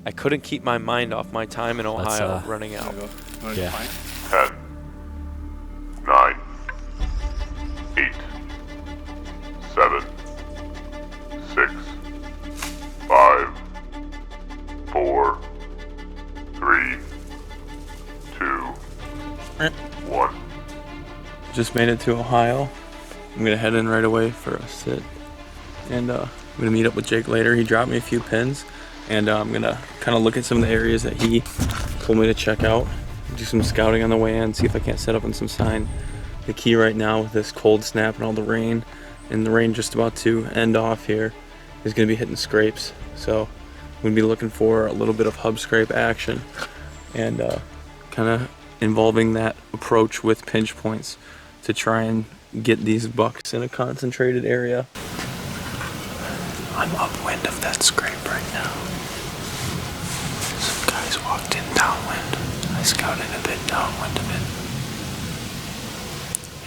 I couldn't keep my mind off my time in Ohio running out. Yeah. 10, 9, 8, 7, 6, 5, 4, 3, 2, 1. Just made it to Ohio. I'm gonna head in right away for a sit, and I'm gonna meet up with Jake later. He dropped me a few pins, and I'm gonna kind of look at some of the areas that he told me to check out, do some scouting on the way in, see if I can't set up on some sign. The key right now with this cold snap and all the rain, and the rain just about to end off here, is gonna be hitting scrapes. So I'm gonna be looking for a little bit of hub scrape action, and kind of involving that approach with pinch points to try and get these bucks in a concentrated area. I'm upwind of that scrape right now. Some guys walked in downwind. I scouted a bit downwind of it.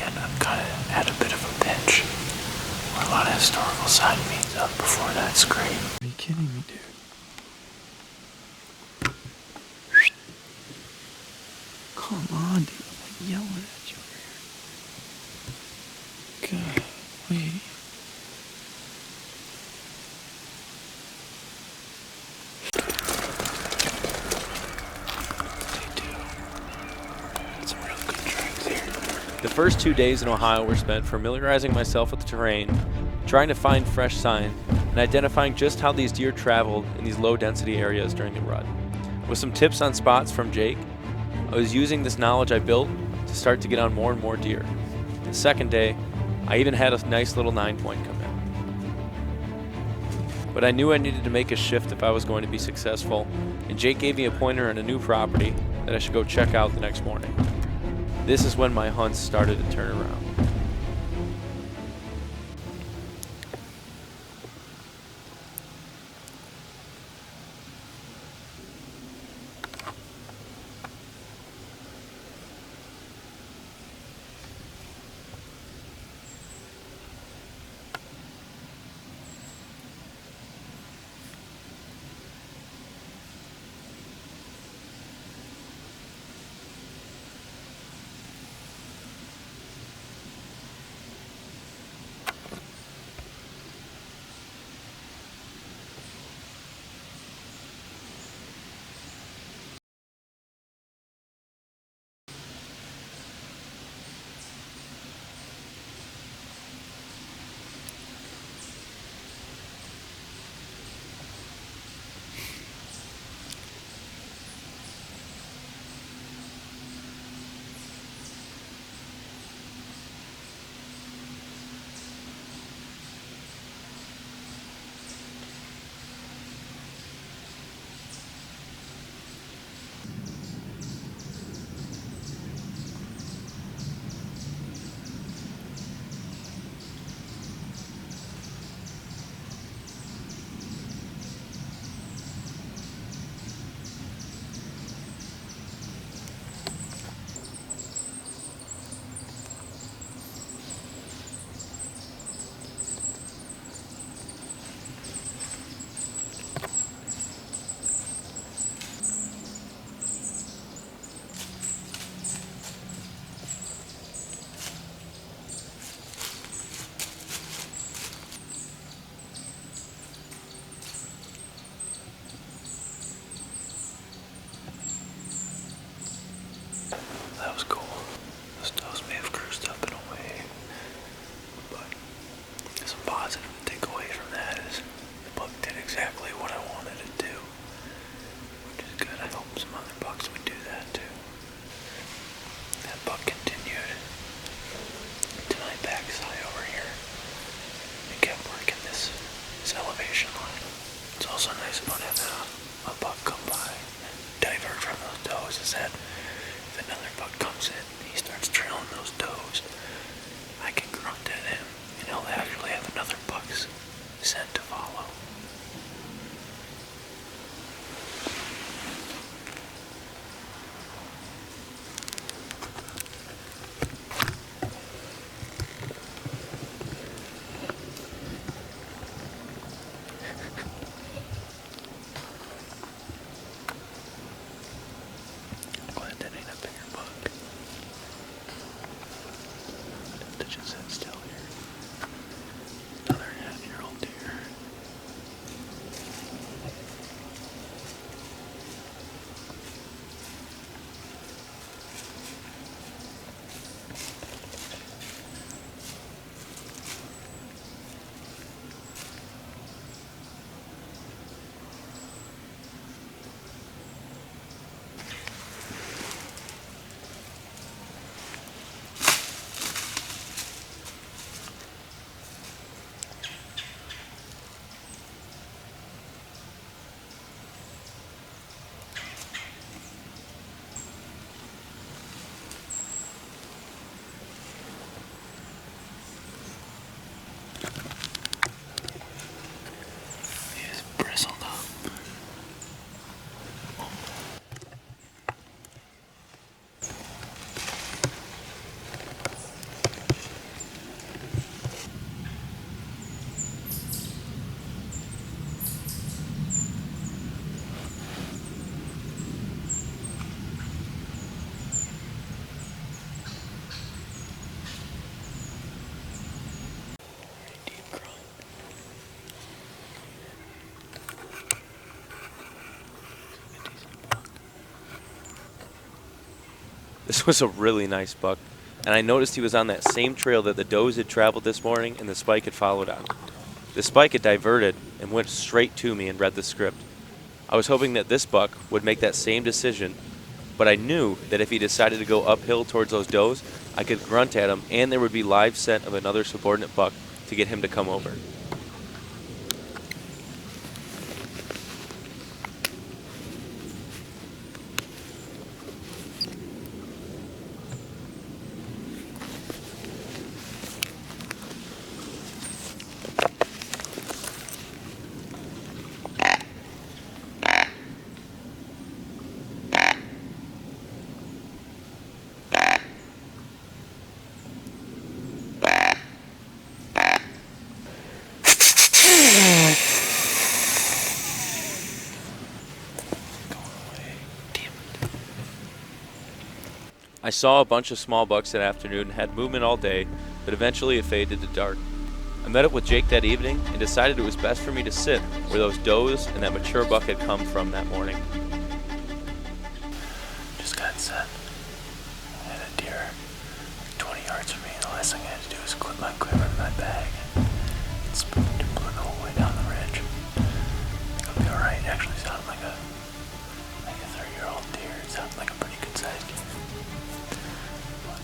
And I'm kind of at a bit of a pinch where a lot of historical sign meets up before that scrape. Are you kidding me, dude? Come on, dude. I'm yelling at you over here. God, wait. Some real good tracks here. The first 2 days in Ohio were spent familiarizing myself with the terrain, trying to find fresh sign, and identifying just how these deer traveled in these low-density areas during the rut. With some tips on spots from Jake, I was using this knowledge I built to start to get on more and more deer. The second day, I even had a nice little 9-point come in. But I knew I needed to make a shift if I was going to be successful, and Jake gave me a pointer on a new property that I should go check out the next morning. This is when my hunts started to turn around. This was a really nice buck, and I noticed he was on that same trail that the does had traveled this morning and the spike had followed on. The spike had diverted and went straight to me and read the script. I was hoping that this buck would make that same decision, but I knew that if he decided to go uphill towards those does, I could grunt at him and there would be live scent of another subordinate buck to get him to come over. I saw a bunch of small bucks that afternoon and had movement all day, but eventually it faded to dark. I met up with Jake that evening and decided it was best for me to sit where those does and that mature buck had come from that morning. Just got set. I had a deer 20 yards from me. The last thing I had to do was clip my quiver in my bag and spooned and blew the whole way down the ridge. It'll be alright. It actually sounded like a 3-year-old deer. It sounded like a pretty good sized deer. But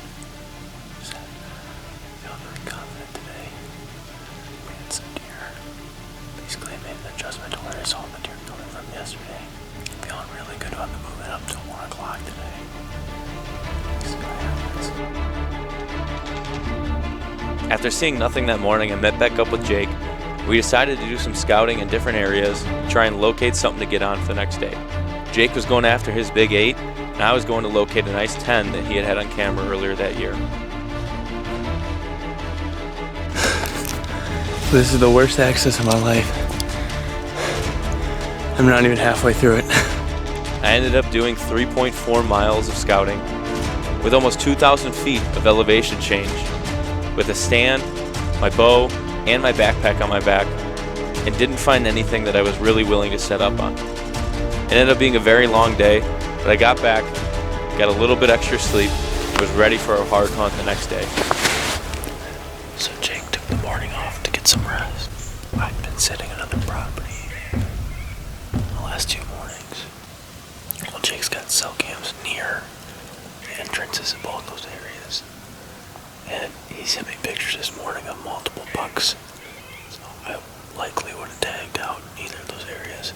just feeling really confident today. We had some deer. Basically, I made an adjustment to where I saw the deer coming from yesterday. Feeling really good about the movement up till 1 o'clock today. See what happens. After seeing nothing that morning, I met back up with Jake. We decided to do some scouting in different areas, try and locate something to get on for the next day. Jake was going after his big 8, and I was going to locate a nice 10 that he had on camera earlier that year. This is the worst access of my life. I'm not even halfway through it. I ended up doing 3.4 miles of scouting with almost 2,000 feet of elevation change, with a stand, my bow, and my backpack on my back, and didn't find anything that I was really willing to set up on. It ended up being a very long day, but I got back, got a little bit extra sleep, and was ready for a hard hunt the next day. So Jake took the morning off to get some rest. I'd been sitting on another property the last 2 mornings. Well, Jake's got cell cams near the entrances of both those areas. And he sent me pictures this morning of multiple bucks. So I likely would have tagged out in either of those areas.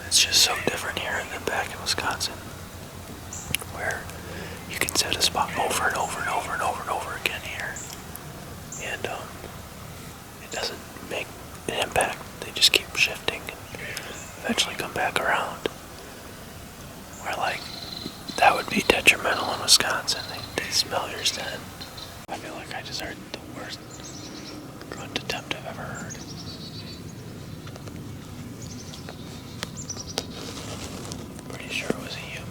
It's just so different here than back in Wisconsin, where you can set a spot over and over and over and over and over again here. And it doesn't make an impact. They just keep shifting and eventually come back around. Where that would be detrimental in Wisconsin. They smell your scent. I feel like I just heard the worst grunt attempt I've ever heard. Pretty sure it was a human.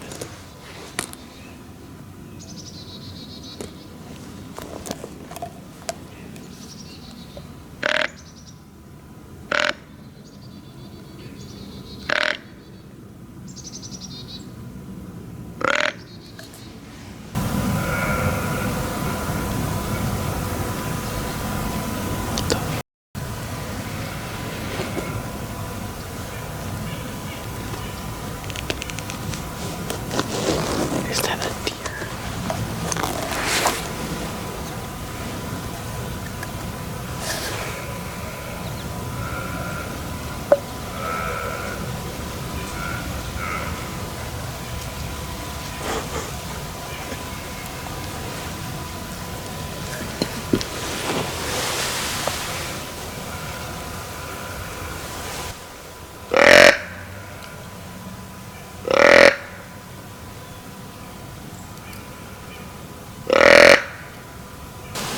Is that a deer?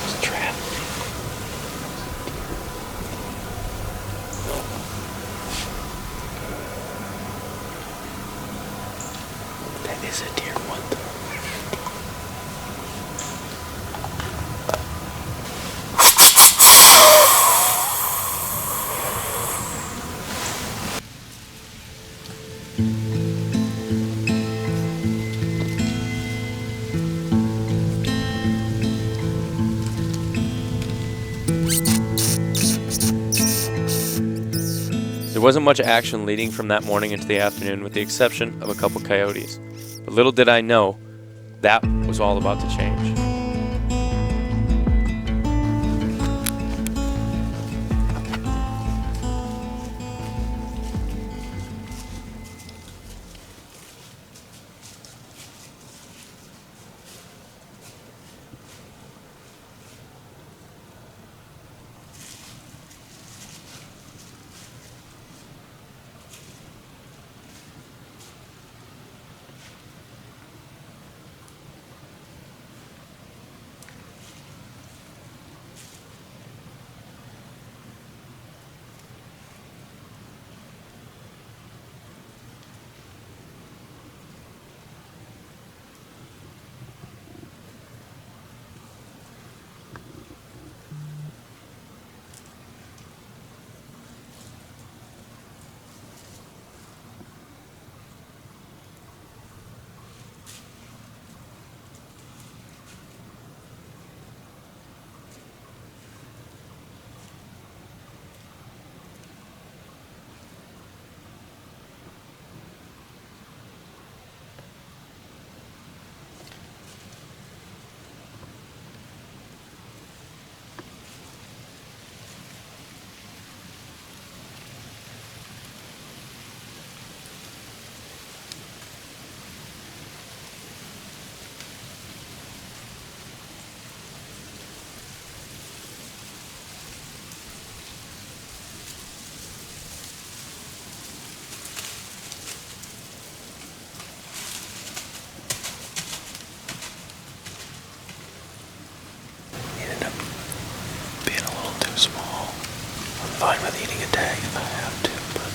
It's a trap. That is a deer. What the? wasn't much action leading from that morning into the afternoon, with the exception of a couple coyotes. But little did I know, that was all about to change. Small. I'm fine with eating a day if I have to, but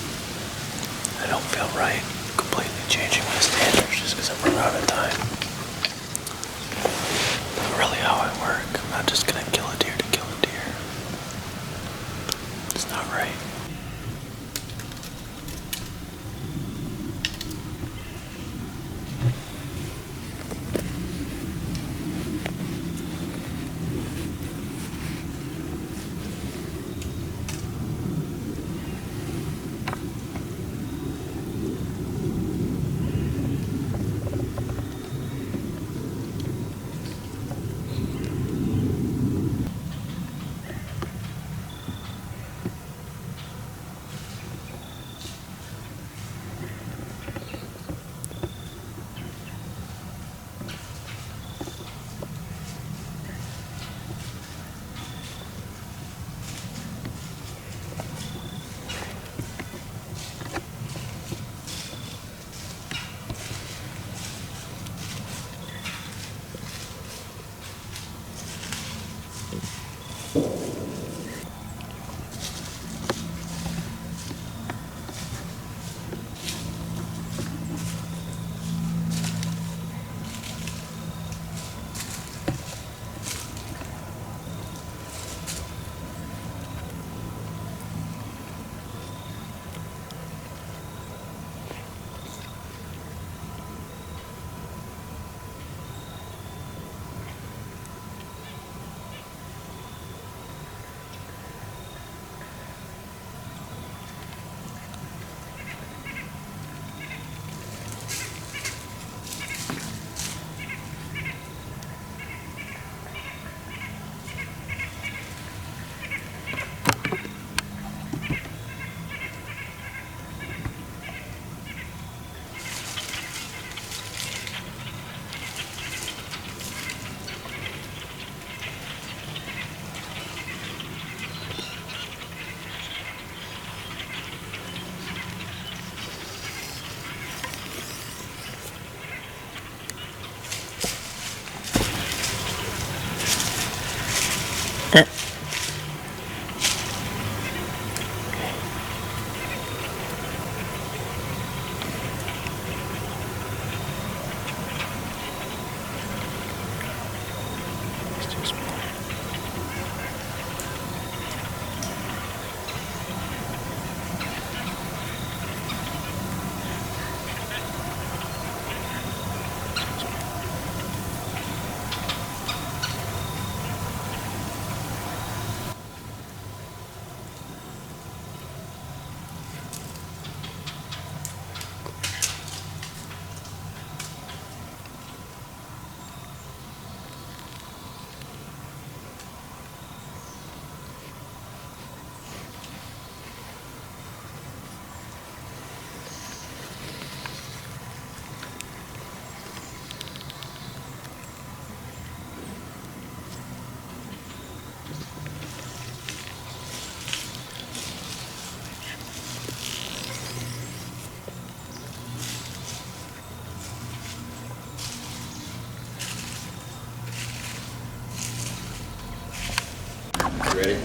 I don't feel right completely changing my standards just because I'm running out of time. Not really how I work. I'm not just gonna kill a deer to kill a deer. It's not right.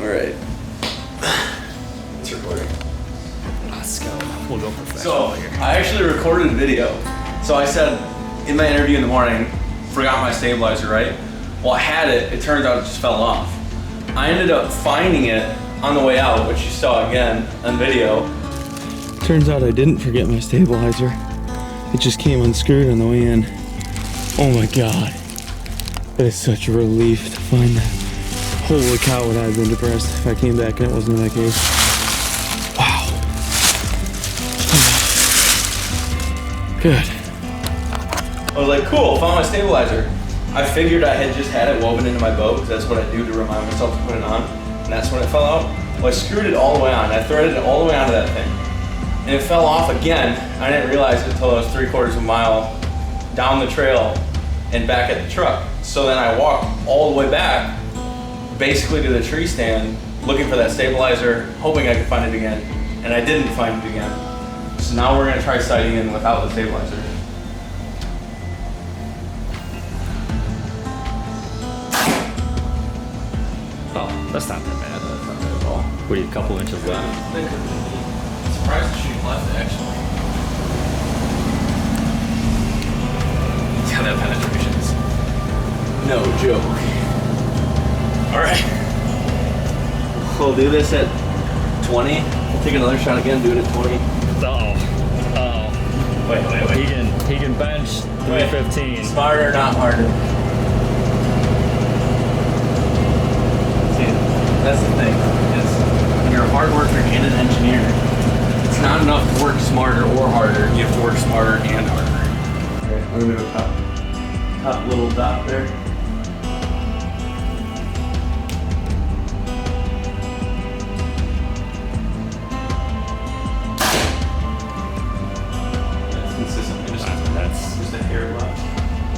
All right. It's recording. Let's go. We'll go professional So here. I actually recorded a video. So I said in my interview in the morning, forgot my stabilizer, right? Well, I had it. It turns out it just fell off. I ended up finding it on the way out, which you saw again on video. Turns out I didn't forget my stabilizer. It just came unscrewed on the way in. Oh my God. That is such a relief to find that. Holy cow, would I have been depressed if I came back and it wasn't in that case. Wow. Good. I was like, cool, found my stabilizer. I figured I had just had it woven into my boat, because that's what I do to remind myself to put it on. And that's when it fell out. Well, I screwed it all the way on. I threaded it all the way onto that thing. And it fell off again. I didn't realize it until I was 3/4 of a mile down the trail and back at the truck. So then I walked all the way back, basically to the tree stand, looking for that stabilizer, hoping I could find it again. And I didn't find it again. So now we're gonna try sighting in without the stabilizer. Oh, that's not that bad. That's not bad at all. What are you, a couple inches left? Surprised the shooting left, actually. Yeah, that penetration is. No joke. All right. We'll do this at 20. We'll take another shot again, do it at 20. Oh. Wait. He can bench 315. Smarter, not harder. See, that's the thing, is when you're a hard worker and an engineer, it's not enough to work smarter or harder. You have to work smarter and harder. Okay, I'm gonna go top little dot there. That's consistently just a hair left.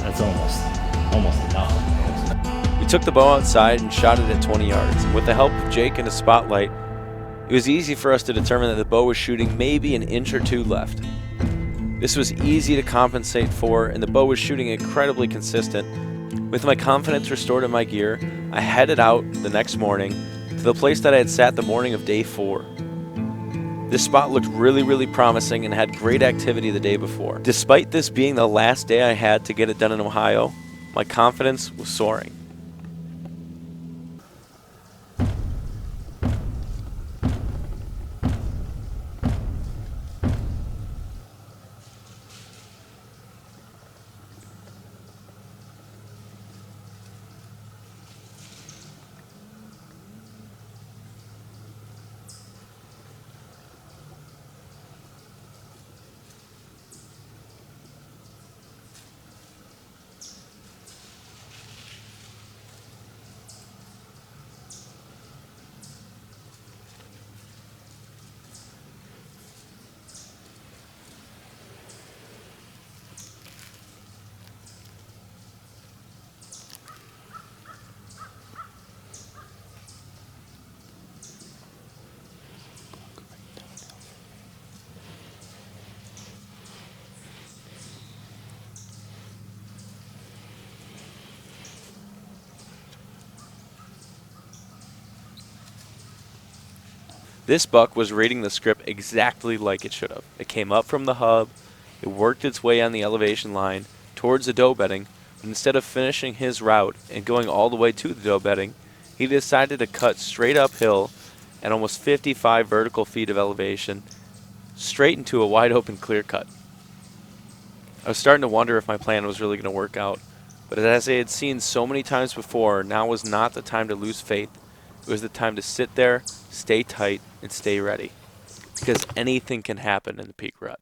That's almost enough. We took the bow outside and shot it at 20 yards. With the help of Jake and a spotlight, it was easy for us to determine that the bow was shooting maybe an inch or two left. This was easy to compensate for, and the bow was shooting incredibly consistent. With my confidence restored in my gear, I headed out the next morning to the place that I had sat the morning of day 4. This spot looked really promising and had great activity the day before. Despite this being the last day I had to get it done in Ohio, my confidence was soaring. This buck was reading the script exactly like it should have. It came up from the hub, it worked its way on the elevation line towards the doe bedding, but instead of finishing his route and going all the way to the doe bedding, he decided to cut straight uphill at almost 55 vertical feet of elevation, straight into a wide open clear cut. I was starting to wonder if my plan was really going to work out, but as I had seen so many times before, now was not the time to lose faith. It was the time to sit there, stay tight, and stay ready. Because anything can happen in the peak rut.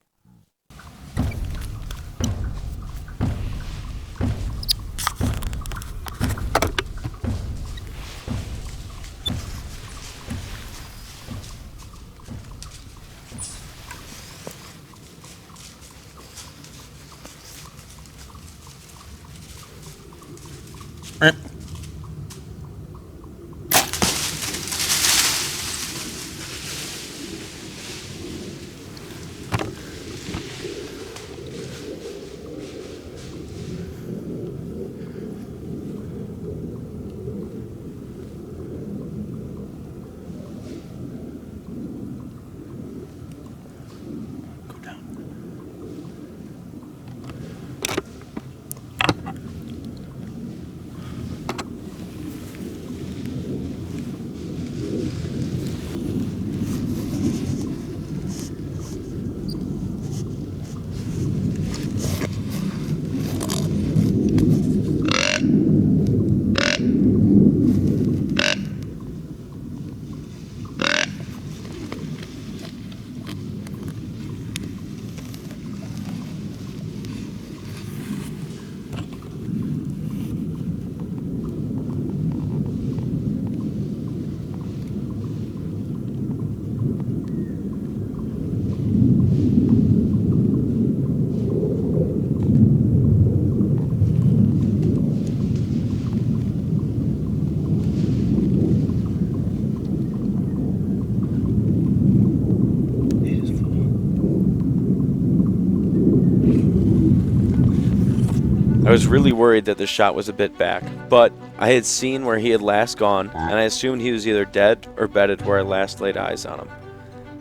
I was really worried that the shot was a bit back, but I had seen where he had last gone, and I assumed he was either dead or bedded where I last laid eyes on him.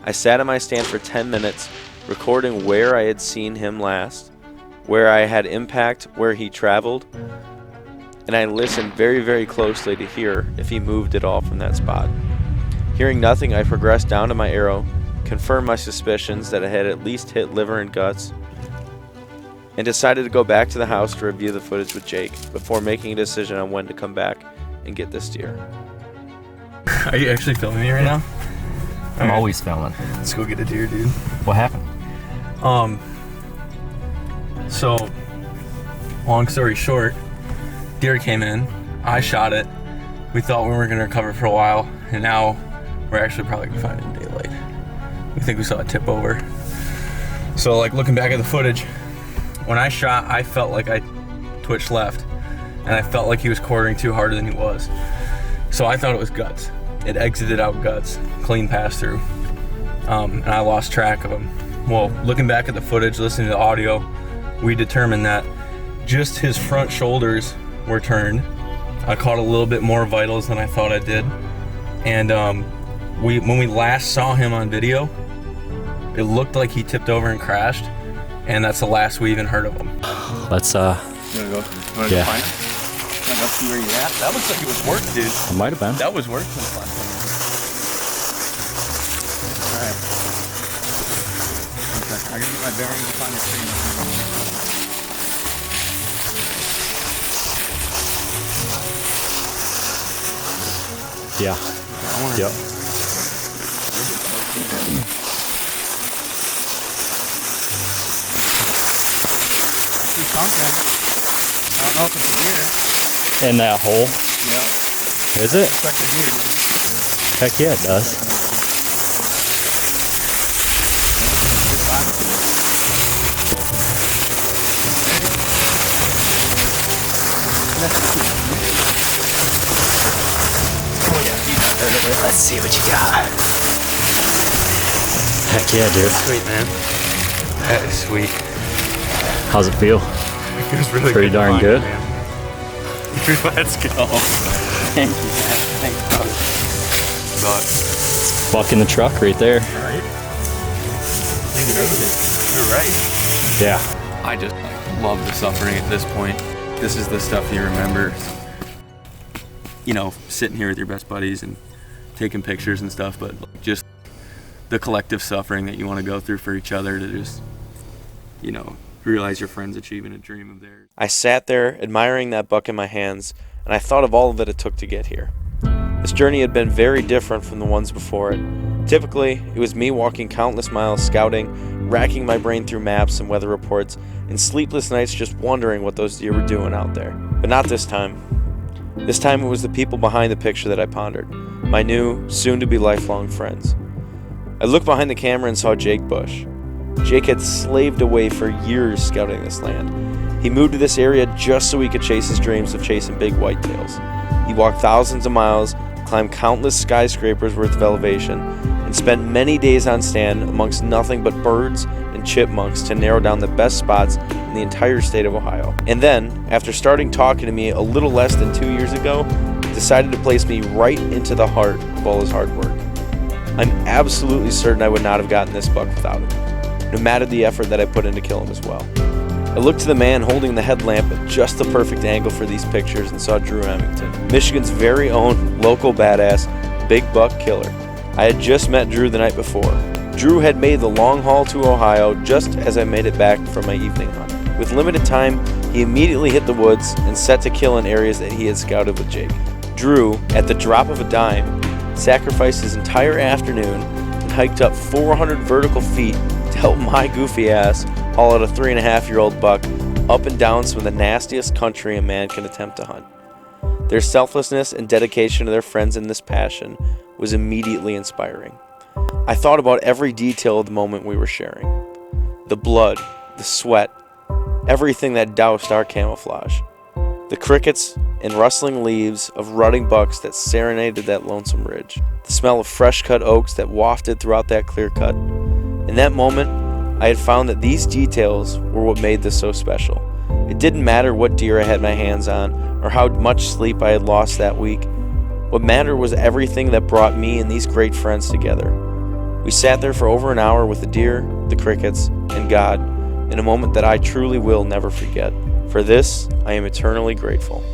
I sat in my stand for 10 minutes, recording where I had seen him last, where I had impact, where he traveled, and I listened very, very closely to hear if he moved at all from that spot. Hearing nothing, I progressed down to my arrow, confirmed my suspicions that it had at least hit liver and guts, and decided to go back to the house to review the footage with Jake before making a decision on when to come back and get this deer. Are you actually filming me right now? I'm always filming. Let's go get a deer, dude. What happened? So, long story short, deer came in, I shot it, we thought we weren't gonna recover for a while, and now we're actually probably gonna find it in daylight. We think we saw it tip over. So like looking back at the footage, when I shot, I felt like I twitched left, and I felt like he was quartering too harder than he was. So I thought it was guts. It exited out guts, clean pass through, and I lost track of him. Well, looking back at the footage, listening to the audio, we determined that just his front shoulders were turned. I caught a little bit more vitals than I thought I did. And when we last saw him on video, it looked like he tipped over and crashed, and that's the last we even heard of him. Let's You wanna go find him? Wanna go see where you at? That looks like it was work, dude. It might have been. That was work since last time. Alright. Okay, I gotta get my bearings and find the tree. Yeah. Yep. Something. I don't know if it's a deer. In that hole? Yeah. Is it? It's like a deer, dude. Heck yeah, it does. Let's see what you got. Heck yeah, dude. Sweet, man. That is sweet. How's it feel? It feels really Pretty good. darn good. Let's go. Thank you, man. Thanks, brother. But Buck in the truck right there. right? You're right. Yeah. I just love the suffering at this point. This is the stuff you remember. You know, sitting here with your best buddies and taking pictures and stuff, but just the collective suffering that you want to go through for each other to just, you know, realize your friend's achieving a dream of theirs. I sat there admiring that buck in my hands, and I thought of all that it took to get here. This journey had been very different from the ones before it. Typically, it was me walking countless miles scouting, racking my brain through maps and weather reports, and sleepless nights just wondering what those deer were doing out there. But not this time. This time it was the people behind the picture that I pondered, my new, soon-to-be lifelong friends. I looked behind the camera and saw Jake Bush. Jake had slaved away for years scouting this land. He moved to this area just so he could chase his dreams of chasing big whitetails. He walked thousands of miles, climbed countless skyscrapers worth of elevation, and spent many days on stand amongst nothing but birds and chipmunks to narrow down the best spots in the entire state of Ohio. And then, after starting talking to me a little less than 2 years ago, decided to place me right into the heart of all his hard work. I'm absolutely certain I would not have gotten this buck without him, no matter the effort that I put in to kill him as well. I looked to the man holding the headlamp at just the perfect angle for these pictures and saw Drew Emington, Michigan's very own local badass, big buck killer. I had just met Drew the night before. Drew had made the long haul to Ohio just as I made it back from my evening hunt. With limited time, he immediately hit the woods and set to kill in areas that he had scouted with Jake. Drew, at the drop of a dime, sacrificed his entire afternoon and hiked up 400 vertical feet to help my goofy ass haul out a 3.5-year-old buck up and down some of the nastiest country a man can attempt to hunt. Their selflessness and dedication to their friends in this passion was immediately inspiring. I thought about every detail of the moment we were sharing. The blood, the sweat, everything that doused our camouflage. The crickets and rustling leaves of rutting bucks that serenaded that lonesome ridge. The smell of fresh-cut oaks that wafted throughout that clear cut. In that moment, I had found that these details were what made this so special, It didn't matter what deer I had my hands on or how much sleep I had lost that week. What mattered was everything that brought me and these great friends together. We sat there for over an hour with the deer, the crickets, and God, in a moment that I truly will never forget. For this, I am eternally grateful.